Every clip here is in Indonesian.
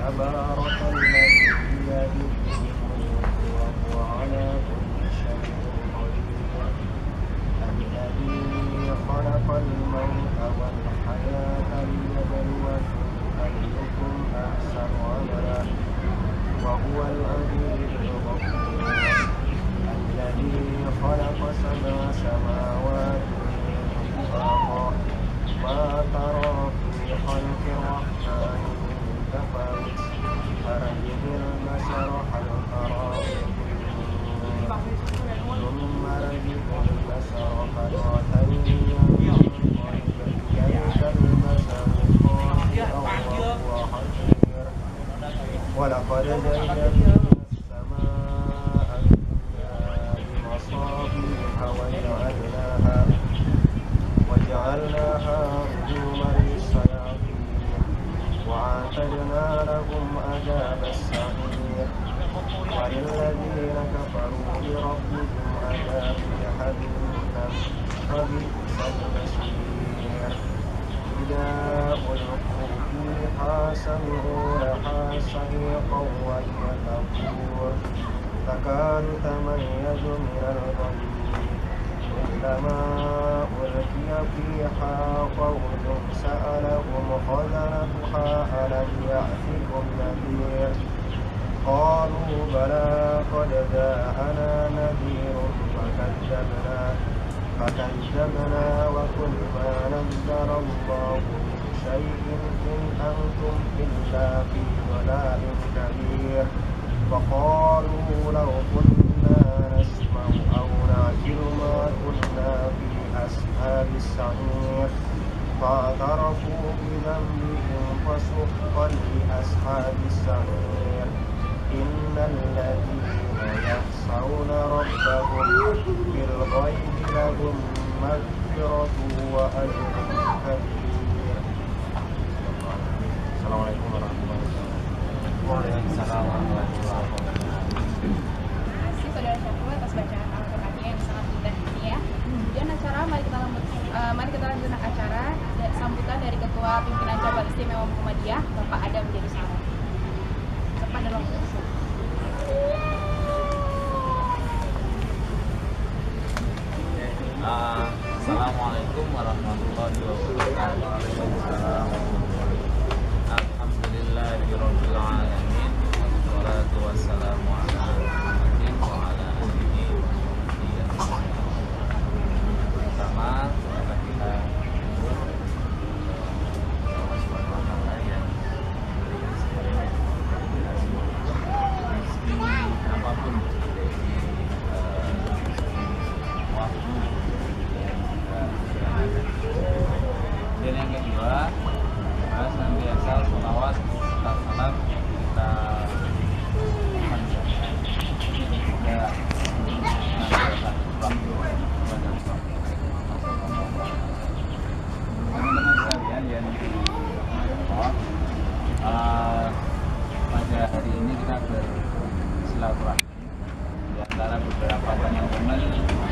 تبارك الذي بيده الملك وهو على كل شيء قدير الذي خلق الموت والحياة ليبلوكم أيكم أحسن عملا وهو العزيز الغفور الذي خلق سبع سماوات طباقا ما ترى في خلق الرحمن من تفاوت فرجع البصر هل ترى ثم رجع البصر مرتين ينقلب إليك البصر خاسئا وهو حسير ولقد زينا السماء الدنيا بمصابيح وجعلناها رجوما للشياطين وأعتدنا لهم عذاب السعير وللذين كفروا بربهم عذاب جهنم وبئس المصير إذا ألقوا فيها سمعوا لها شهيقا وهي تفور تكاد تميز من الغيظ كلما ألقي فيها فوج سألهم خزنتها ألم يأتكم نذير قالوا بلى قد جاءنا نذير فكذبنا وقل ما نزل الله من شيء إن أنتم إلا في ضلال كبير فقالوا لو كنا نسمع أو نعقل ما كنا في أصحاب السعير فاعترفوا بذنبهم فسحقا لأصحاب السعير إن الذين يخشون ربهم بالغيب لهم مغفرة وأجر كبير. السلام عليكم ورحمة الله وبركاته. Waalaikumsalam warahmatullahi wabarakatuh. Terima kasih saudara Syafiq atas bacaan Al-Qur'annya yang sangat indah ini ya. Kemudian acara mari kita lanjutkan acara sambutan dari Ketua Pimpinan Cabang Istimewa Muhammadiyah Bapak Adam Jadi Salam. Kepada Romo. Assalamualaikum warahmatullahi wabarakatuh. Alhamdulillahirabbil alamin wassalatu wassalamu ala Muhammadin wa ala alihi wa sahbihi. Pertama, kita apapun waktu dan yang kedua senantiasa sholawat serta salam kita teman-teman sekalian yang pada hari ini kita bersilaturahmi di antara beberapa teman-teman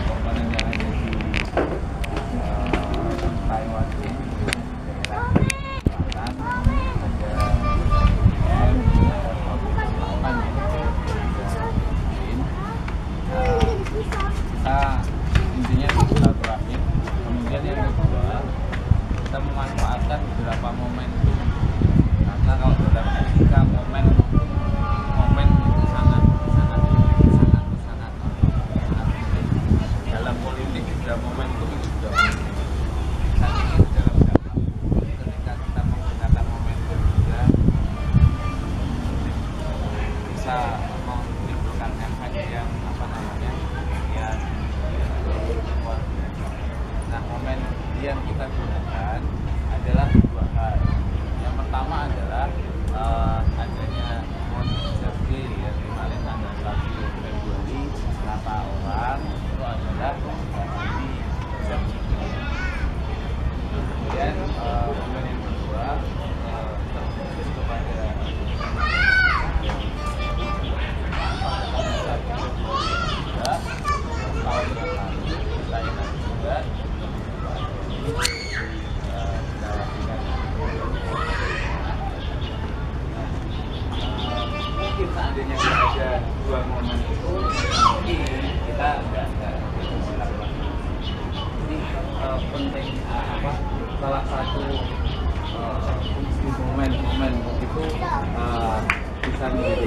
komponen yang ada di Taiwan ini kita intinya silaturahim. Kemudian yang kedua, kita memanfaatkan beberapa momentum, karena kalau dalam etika momen itu sangat dalam politik juga momentum itu juga penting. Dalam dakwah ketika kita menggunakan momentum juga bisa menimbulkan efek yang nah, momen yang kita gunakan adalah dua hal. Yang pertama adalah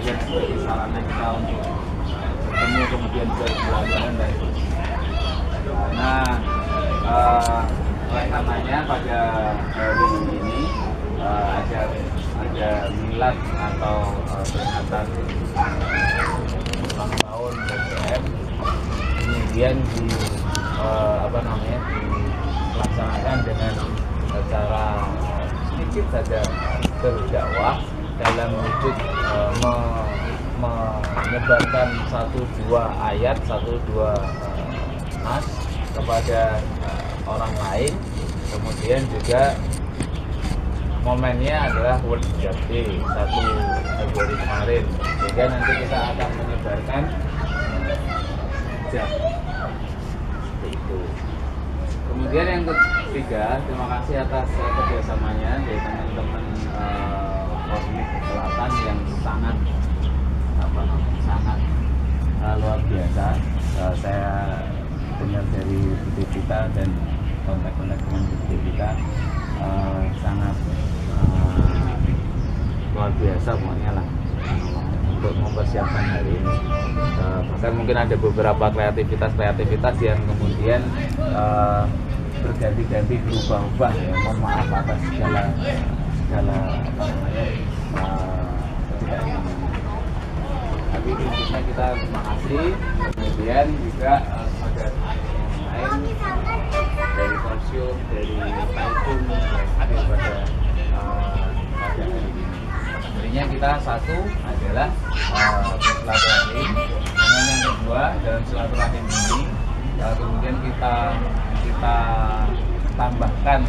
kemudian sebagai sarana kita untuk bertemu, kemudian berbelajar dan nah oleh karenanya pada hari ini ada milad atau peringatan ulang tahun PCM, kemudian dilaksanakan dengan cara sedikit saja berdakwah dalam wujud menyebarkan 1-2 ayat, 1-2 nas kepada orang lain. Kemudian juga momennya adalah World Hijab Day 1 Februari kemarin, sehingga nanti kita akan menyebarkan hijab itu. Kemudian yang ketiga, terima kasih atas kerjasamanya dari teman-teman Kornik Selatan yang sangat luar biasa. Saya dengar dari video kita dan kontak-kontak dengan video kita sangat luar biasa pokoknya lah untuk mempersiapkan hari ini. Bahkan mungkin ada beberapa kreativitas yang kemudian berganti-ganti, berubah-ubah ya. Mohon maaf atas segala tapi intinya kita terima kasih. Kemudian juga ada yang lain dari konsul, dari Taitung pada hari ini. Sebenarnya kita satu adalah silaturahim, dan yang kedua dalam silaturahim ini kemudian kita tambahkan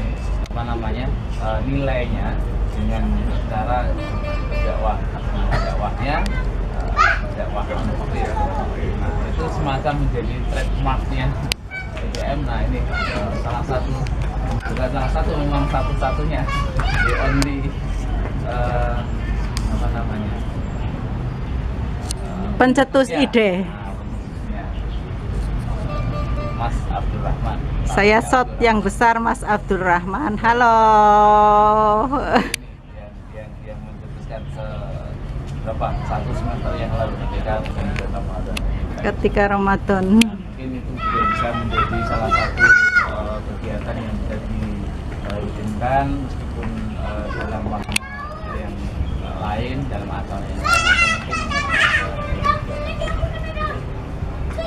nilainya dengan cara dakwahnya itu semacam menjadi trademarknya PCM. Nah ini memang satu-satunya the only pencetus ide. Mas Abdurrahman. Saya shot yang besar Mas Abdurrahman. Halo. Yang mencetuskan satu semester yang lalu ketika Ramadan. Mungkin itu juga bisa menjadi salah satu kegiatan yang bisa dirutinkan meskipun dalam waktu yang lain, dalam acara yang lain, atau mungkin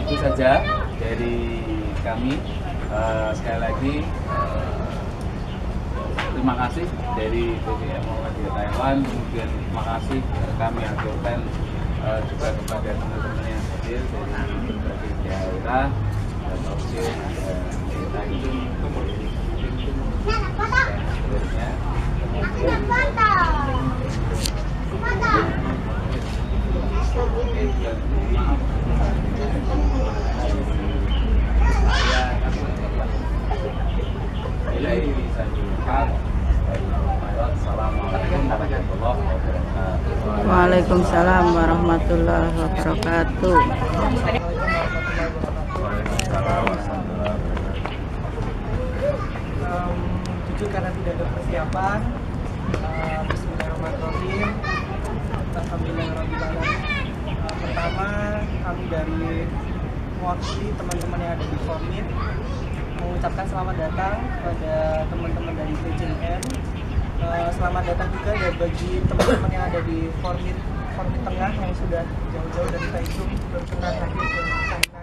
itu saja dari kami. Sekali lagi terima kasih dari PCM Muhammadiyah Taiwan. Kemudian terima kasih kami aturkan juga kepada teman-teman yang hadir dari berbagai daerah dan opsi kita itu seterusnya. Waalaikumsalam warahmatullahi wabarakatuh. Jujur karena tidak ada persiapan. Bismillahirrahmanirrahim. Alhamdulillahirrahmanirrahim. Pertama, kami dari mewakili teman-teman yang ada di Formit mengucapkan selamat datang kepada teman-teman dari PCM. Selamat datang juga bagi teman-teman yang ada di Formit Tengah yang sudah jauh-jauh dari Taitung berkenan hadir ke sana.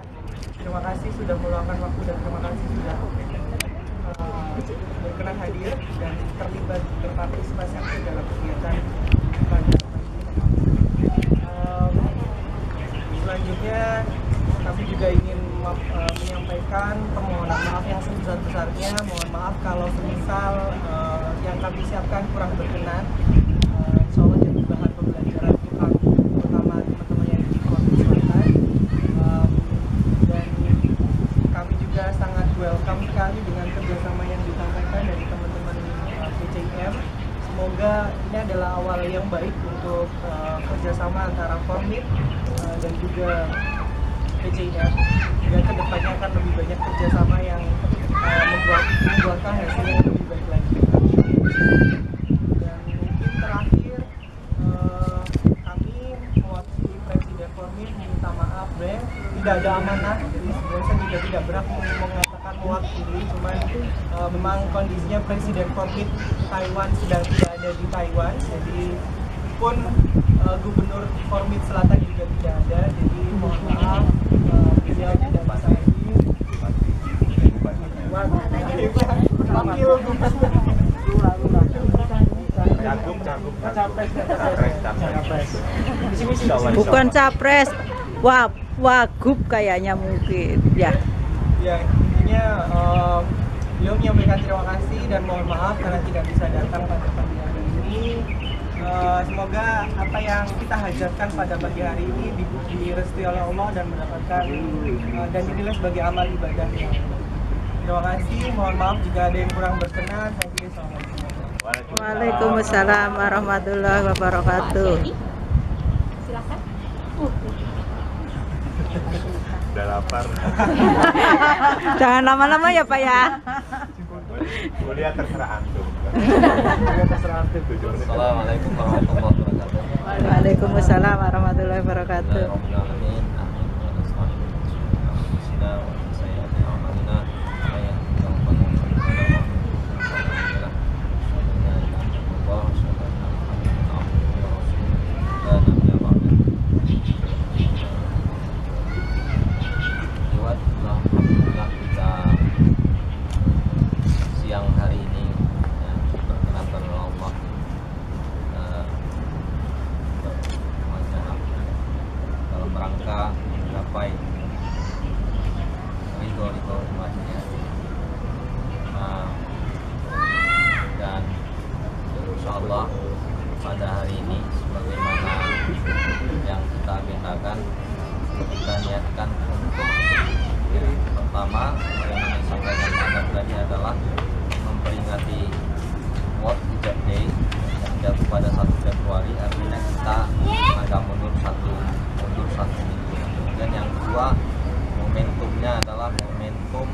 Terima kasih sudah meluangkan waktu dan terima kasih sudah berkenan hadir dan terlibat berpartisipasi aktif dalam kegiatan pada selanjutnya kami juga ingin menyampaikan permohonan maaf yang sebesar-besarnya. Mohon maaf kalau semisal yang kami siapkan kurang berkenan. Insya Allah jadi bahan pembelajaran untuk terutama teman-teman yang di Kota Selatan. Dan kami juga sangat welcome sekali dengan kerjasama yang disampaikan dari teman-teman PCM. Semoga ini adalah awal yang baik untuk kerjasama antara Formit dan juga PCM. Dan kedepannya akan lebih banyak kerjasama yang membuatkan hasil yang lebih baik lagi. Dan mungkin terakhir kami mewakili mengatakan mewakili, cuman memang kondisinya Presiden Formid Taiwan sedang tidak ada di Taiwan, jadi pun Gubernur Formid Selatan juga tidak ada, jadi mohon maaf beliau tidak bisa hadir. Wakil Bukan capres, wagub kayaknya mungkin ya. Ya, intinya beliau menyampaikan terima kasih dan mohon maaf karena tidak bisa datang pada pagi hari ini. Semoga apa yang kita hajatkan pada pagi hari ini direstui oleh Allah dan mendapatkan dan dinilai sebagai amal ibadah yang baik. Terima kasih, mohon maaf jika ada yang kurang berkenan. Assalamualaikum. Waalaikumsalam warahmatullahi wabarakatuh. Silakan. Udah lapar. Jangan lama-lama ya Pak ya. Kuliah terserah antum. Assalamualaikum warahmatullahi wabarakatuh. Waalaikumsalam warahmatullahi wabarakatuh. Siang hari ini ya, diperkenankan oleh Allah dalam rangka menggapai ridho umatnya, dan insya Allah pada hari ini sebagaimana yang kita agendakan, kita niatkan untuk pertama yang disampaikan pada tadi adalah memperingati World Hijab Day yang jatuh pada 1 Februari, artinya kita agak mundur satu minggu. Kemudian yang kedua, momentumnya adalah momentum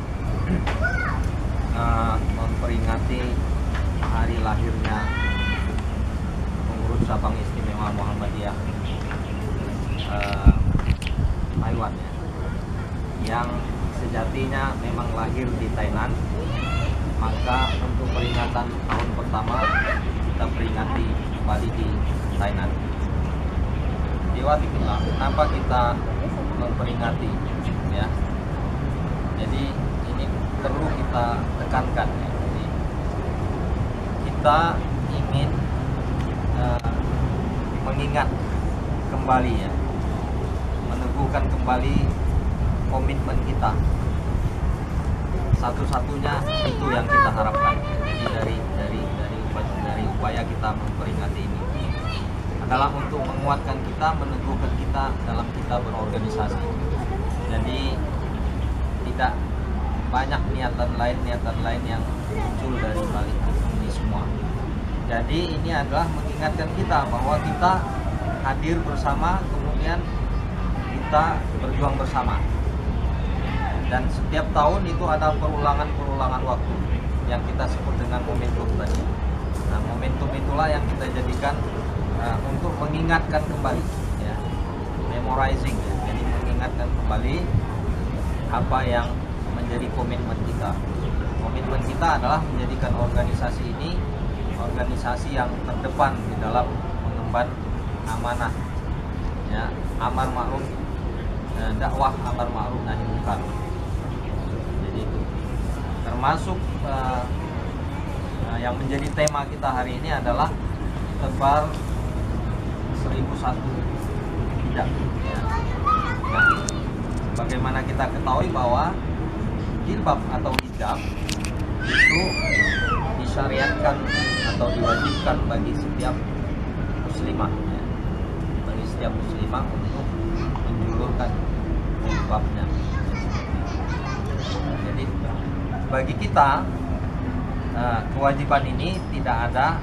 memperingati hari lahirnya pengurus cabang istimewa Muhammadiyah Taiwan ya, yang sejatinya memang lahir di Thailand. Maka untuk peringatan tahun pertama kita peringati kembali di Thailand. Diwatikullah, kenapa kita memperingati ya? Jadi ini perlu kita tekankan ya. Jadi, kita ingin mengingat kembali ya, meneguhkan kembali komitmen kita. Satu-satunya itu yang kita harapkan. Jadi dari upaya kita memperingati ini adalah untuk menguatkan kita, meneguhkan kita dalam kita berorganisasi. Jadi tidak banyak niatan lain yang muncul dari balik ini semua. Jadi ini adalah mengingatkan kita bahwa kita hadir bersama, kemudian kita berjuang bersama. Dan setiap tahun itu ada perulangan waktu yang kita sebut dengan momentum tadi. Nah, momentum itulah yang kita jadikan untuk mengingatkan kembali, ya, memorizing, ya. Jadi mengingatkan kembali apa yang menjadi komitmen kita. Komitmen kita adalah menjadikan organisasi ini organisasi yang terdepan di dalam mengemban amanah, ya, amar ma'ruf, dakwah amar ma'ruf nahi munkar. Itu termasuk yang menjadi tema kita hari ini adalah tebar 1001 hijab ya. Nah, bagaimana kita ketahui bahwa jilbab atau hijab itu disyariatkan atau diwajibkan bagi setiap muslimah ya. Bagi setiap muslimah untuk menjulurkan jilbabnya. Jadi bagi kita kewajiban ini tidak ada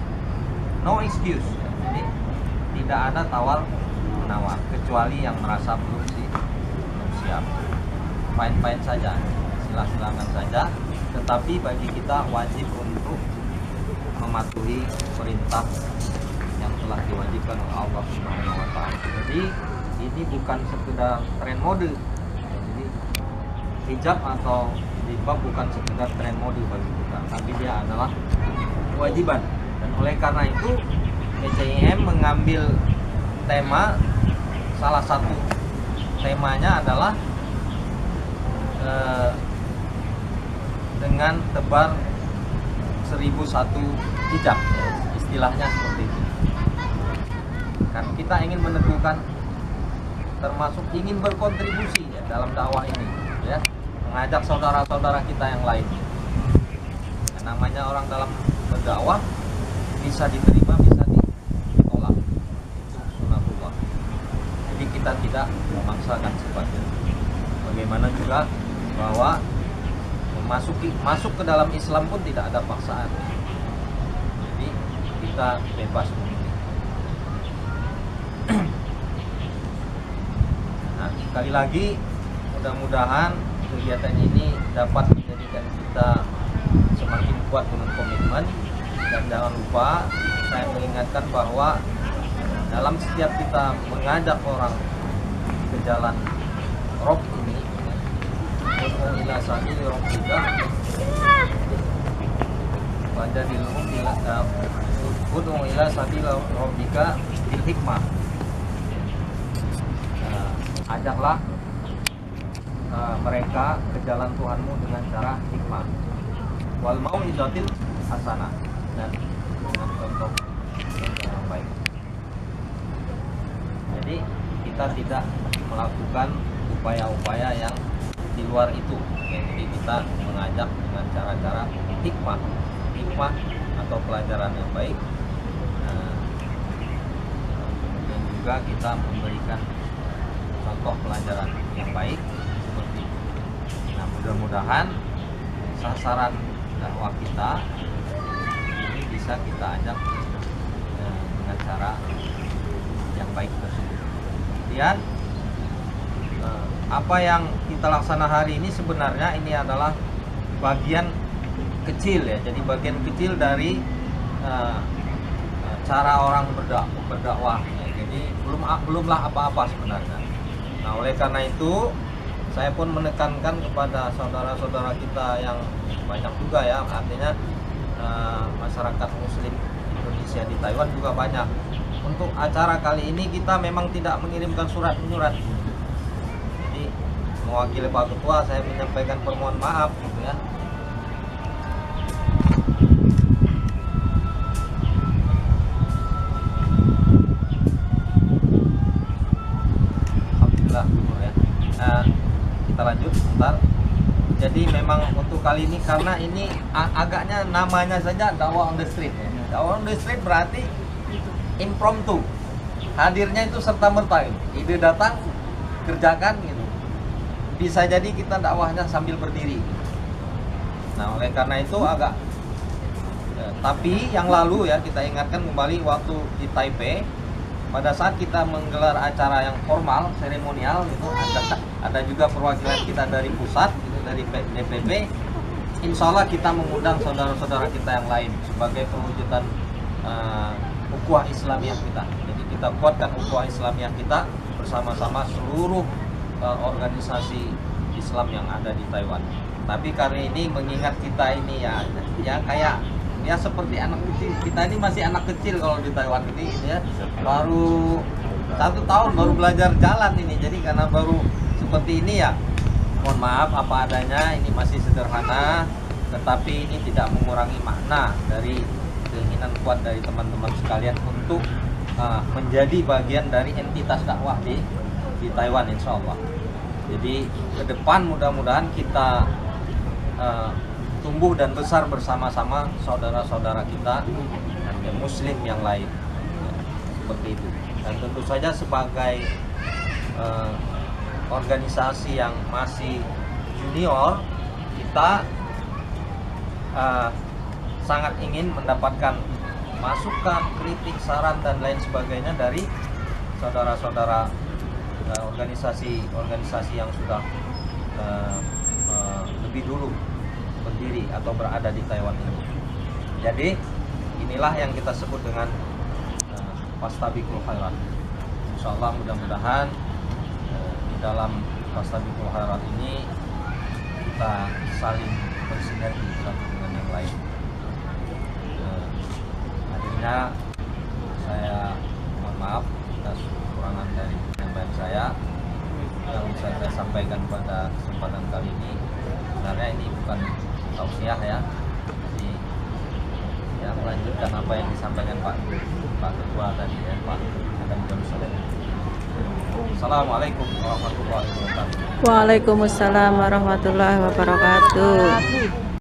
no excuse ya. Jadi tidak ada tawar menawar kecuali yang merasa belum siap. Fine saja, silakan saja. Tetapi bagi kita wajib untuk mematuhi perintah yang telah diwajibkan oleh Allah Subhanahu wa taala. Jadi ini bukan sekedar tren mode. Jadi hijab atau jilbab bukan sekedar tren mode bagi kita, tapi dia adalah kewajiban. Dan oleh karena itu PCIM mengambil tema, salah satu temanya adalah dengan tebar 1001 hijab, istilahnya seperti itu. Kan kita ingin meneguhkan, termasuk ingin berkontribusi ya, dalam dakwah ini, ya, mengajak saudara-saudara kita yang lain. Yang namanya orang dalam berdakwah bisa diterima, bisa ditolak. Itu sunatullah. Jadi kita tidak memaksakan sifatnya. Bagaimana juga bahwa masuk ke dalam Islam pun tidak ada paksaan. Jadi kita bebas memilih. Nah, sekali lagi mudah-mudahan kegiatan ini dapat menjadikan kita semakin kuat dengan komitmen. Dan jangan lupa saya mengingatkan bahwa dalam setiap kita mengajak orang ke jalan Rob ini, ila sabil rabbika wajadilhum ila sabil rabbika bil hikmah. Ajaklah mereka ke jalan Tuhanmu dengan cara hikmah, wal mau'izatil hasanah, dan dengan contoh yang baik. Jadi kita tidak melakukan upaya-upaya yang di luar itu. Jadi kita mengajak dengan cara-cara hikmah atau pelajaran yang baik. Dan juga kita memberikan contoh pelajaran yang baik seperti itu. Nah, mudah-mudahan sasaran dakwah kita ini bisa kita ajak dengan cara yang baik tersebut. Kemudian apa yang kita laksana hari ini sebenarnya ini adalah bagian kecil ya. Jadi bagian kecil dari cara orang berdakwah. Ya. Jadi belumlah apa-apa sebenarnya. Nah, oleh karena itu saya pun menekankan kepada saudara-saudara kita yang banyak juga ya, artinya masyarakat Muslim Indonesia di Taiwan juga banyak. Untuk acara kali ini kita memang tidak mengirimkan surat menyurat. Jadi mewakili Pak Ketua saya menyampaikan permohonan maaf gitu ya. Alhamdulillah ya. Nah, kita lanjut sebentar. Jadi memang untuk kali ini karena ini agaknya namanya saja dakwah on the street ya. Dakwah on the street berarti impromptu, hadirnya itu serta-merta gitu. Ide datang, kerjakan gitu. Bisa jadi kita dakwahnya sambil berdiri gitu. Nah, oleh karena itu agak tapi yang lalu ya kita ingatkan kembali waktu di Taipei, pada saat kita menggelar acara yang formal, seremonial gitu, ada juga perwakilan kita dari pusat gitu, dari DPP. Insya Allah kita mengundang saudara-saudara kita yang lain sebagai perwujudan ukhuwah Islamiyah kita. Jadi kita kuatkan ukhuwah Islamiyah kita bersama-sama seluruh organisasi Islam yang ada di Taiwan. Tapi kali ini mengingat kita ini ya kayak ya seperti anak kecil. Kita ini masih anak kecil kalau di Taiwan ini ya. Baru 1 tahun baru belajar jalan ini. Jadi karena baru seperti ini ya, mohon maaf apa adanya, ini masih sederhana, tetapi ini tidak mengurangi makna dari keinginan kuat dari teman-teman sekalian untuk menjadi bagian dari entitas dakwah di Taiwan insya Allah. Jadi ke depan mudah-mudahan kita tumbuh dan besar bersama-sama saudara-saudara kita dan muslim yang lain ya, seperti itu. Dan tentu saja sebagai organisasi yang masih junior, kita sangat ingin mendapatkan masukan, kritik, saran dan lain sebagainya dari saudara-saudara organisasi yang sudah lebih dulu berdiri atau berada di Taiwan ini. Jadi inilah yang kita sebut dengan Fastabiqul Khairat. Insyaallah mudah-mudahan di dalam Fastabiqul Khairat ini kita kita saling bersinergi satu dengan yang lain. Akhirnya saya mohon maaf atas kekurangan dari penyampaian saya. Yang bisa saya sampaikan pada kesempatan kali ini, sebenarnya ini bukan tausiah ya, jadi ya melanjutkan apa yang disampaikan Pak Ketua tadi ya, Pak Adam Jerusalem. Assalamualaikum warahmatullahi wabarakatuh. Waalaikumsalam warahmatullahi wabarakatuh.